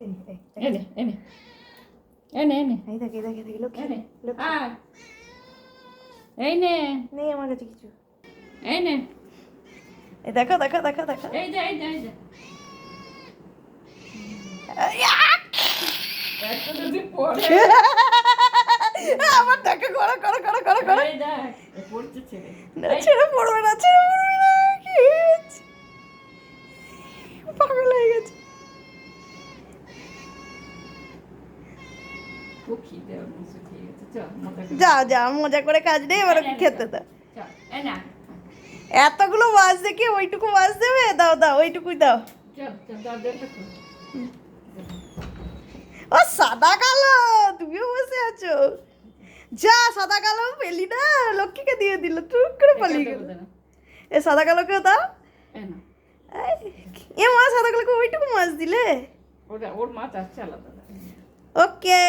এনে এনে এনে এনে এই দেখ লক্ষ্মী এনে এই নে নেই আমার কাছে কিছু। এই নে এই দেখো এই যে একটা যদি পড়ে আমার দেখো করো এই দেখ পড়ছে ছেড়ে না, ছেড়ে পড়বে না কি হয়েছে? পাগল হয়ে গেছে। খুব খিদে হচ্ছে ঠিক আছে চল মজা করে যা মজা করে কাজ নেই, এবার ওকে খেতে দাও। চল এই না এতগুলো মাছ দেখে ওইটুকু মাছ দেবে? দাও ওইটুকুই দাও। চল দরজাটা খোল ও সাদা কালো, তুমিও বসে আছো। যা সাদা কালো পেলি না, লক্ষ্মীকে দিয়ে দিল, টুক করে পালিয়ে গেল। এ সাদা কালোকেও দাও। এই না এ মা সাদা কালোকে ওইটুকু মাছ দিলে? ওর মাছ আসছে আলাদা ওকে।